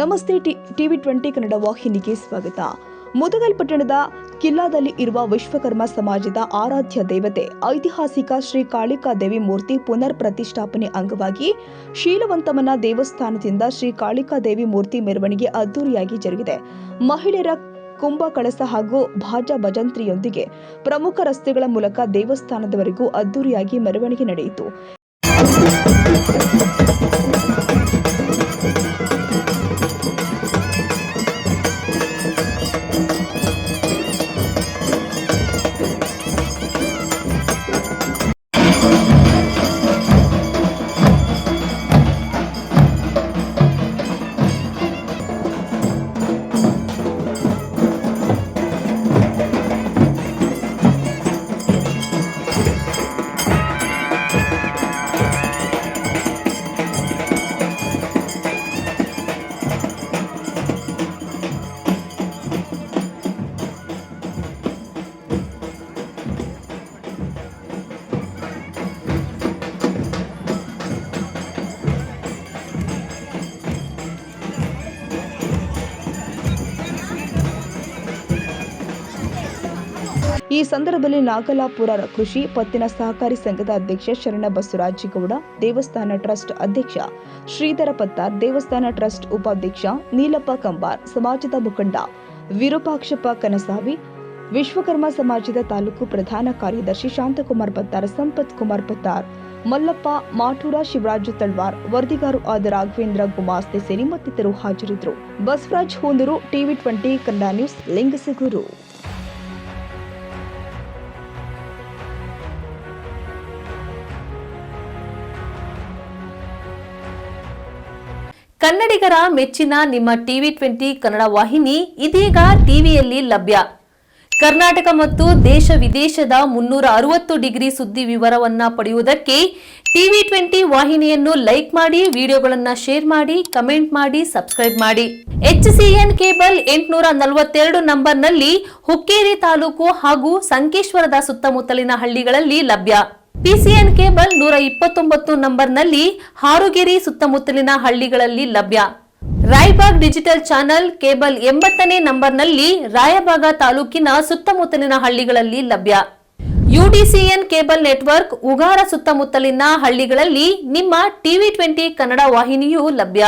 ನಮಸ್ತೆ ಟಿವಿ 20 ಕನ್ನಡ ವಾಹಿನಿಗೆ ಸ್ವಾಗತ. ಮುದಗಲ್ ಪಟ್ಟಣದ ಕಿಲ್ಲಾದಲ್ಲಿ ಇರುವ ವಿಶ್ವಕರ್ಮ ಸಮಾಜದ ಆರಾಧ್ಯ ದೇವತೆ ಐತಿಹಾಸಿಕ ಶ್ರೀ ಕಾಳಿಕಾದೇವಿ ಮೂರ್ತಿ ಪುನರ್ ಪ್ರತಿಷ್ಠಾಪನೆ ಅಂಗವಾಗಿ ಶೀಲವಂತಮನ ದೇವಸ್ಥಾನದಿಂದ ಶ್ರೀ ಕಾಳಿಕಾದೇವಿ ಮೂರ್ತಿ ಮೆರವಣಿಗೆ ಅದ್ದೂರಿಯಾಗಿ ಜರುಗಿದೆ. ಮಹಿಳೆಯರ ಕುಂಭ ಕಳಸ ಹಾಗೂ ಭಾಜಾ ಭಜಂತ್ರಿಯೊಂದಿಗೆ ಪ್ರಮುಖ ರಸ್ತೆಗಳ ಮೂಲಕ ದೇವಸ್ಥಾನದವರೆಗೂ ಅದ್ದೂರಿಯಾಗಿ ಮೆರವಣಿಗೆ ನಡೆಯಿತು. ಈ ಸಂದರ್ಭದಲ್ಲಿ ನಾಗಲಾಪುರ ಕೃಷಿ ಪತ್ತಿನ ಸಹಕಾರಿ ಸಂಘದ ಅಧ್ಯಕ್ಷ ಶರಣ ಬಸವರಾಜಗೌಡ, ದೇವಸ್ಥಾನ ಟ್ರಸ್ಟ್ ಅಧ್ಯಕ್ಷ ಶ್ರೀಧರ ಪತ್ತಾರ್, ದೇವಸ್ಥಾನ ಟ್ರಸ್ಟ್ ಉಪಾಧ್ಯಕ್ಷ ನೀಲಪ್ಪ ಕಂಬಾರ್, ಸಮಾಜದ ಮುಖಂಡ ವಿರೂಪಾಕ್ಷಪ್ಪ ಕನಸಾವಿ, ವಿಶ್ವಕರ್ಮ ಸಮಾಜದ ತಾಲೂಕು ಪ್ರಧಾನ ಕಾರ್ಯದರ್ಶಿ ಶಾಂತಕುಮಾರ್ ಪತ್ತಾರ್, ಸಂಪತ್ ಕುಮಾರ್ ಪತ್ತಾರ್, ಮಲ್ಲಪ್ಪ ಮಾಟೂರ, ಶಿವರಾಜು ತಳ್ವಾರ್, ವರದಿಗಾರು ಆದ ರಾಘವೇಂದ್ರ ಗುಮಾಸ್ತೆ ಸೇರಿ ಮತ್ತಿತರರು ಹಾಜರಿದ್ದರು. Basavaraj Hoonduru, TV 20 Kannada news, Lingasugur. ಕನ್ನಡಿಗರ ಮೆಚ್ಚಿನ ನಿಮ್ಮ ಟಿವಿ 20 ಕನ್ನಡ ವಾಹಿನಿ ಇದೀಗ ಟಿವಿಯಲ್ಲಿ ಲಭ್ಯ. ಕರ್ನಾಟಕ ಮತ್ತು ದೇಶ ವಿದೇಶದ 360 ಡಿಗ್ರಿ ಸುದ್ದಿ ವಿವರವನ್ನ ಪಡೆಯುವುದಕ್ಕೆ ಟಿವಿ 20 ವಾಹಿನಿಯನ್ನು ಲೈಕ್ ಮಾಡಿ, ವಿಡಿಯೋಗಳನ್ನು ಶೇರ್ ಮಾಡಿ, ಕಮೆಂಟ್ ಮಾಡಿ, ಸಬ್ಸ್ಕ್ರೈಬ್ ಮಾಡಿ. HCN ಕೇಬಲ್ 842 ನಂಬರ್ನಲ್ಲಿ ಹುಕ್ಕೇರಿ ತಾಲೂಕು ಹಾಗೂ ಸಂಕೇಶ್ವರದ ಸುತ್ತಮುತ್ತಲಿನ ಹಳ್ಳಿಗಳಲ್ಲಿ ಲಭ್ಯ. PCN ಕೇಬಲ್ 129 ನಂಬರ್ನಲ್ಲಿ ಹಾರುಗೆರೆ ಸುತ್ತಮುತ್ತಲಿನ ಹಳ್ಳಿಗಳಲ್ಲಿ ಲಭ್ಯ. ರಾಯಬಾಗ್ ಡಿಜಿಟಲ್ ಚಾನೆಲ್ ಕೇಬಲ್ 80ನೇ ನಂಬರ್ನಲ್ಲಿ ರಾಯಬಾಗ ತಾಲೂಕಿನ ಸುತ್ತಮುತ್ತಲಿನ ಹಳ್ಳಿಗಳಲ್ಲಿ ಲಭ್ಯ. UDCN ಕೇಬಲ್ ನೆಟ್ವರ್ಕ್ ಉಗಾರ ಸುತ್ತಮುತ್ತಲಿನ ಹಳ್ಳಿಗಳಲ್ಲಿ ನಿಮ್ಮ ಟಿವಿ 20 ಕನ್ನಡ ವಾಹಿನಿಯೂ ಲಭ್ಯ.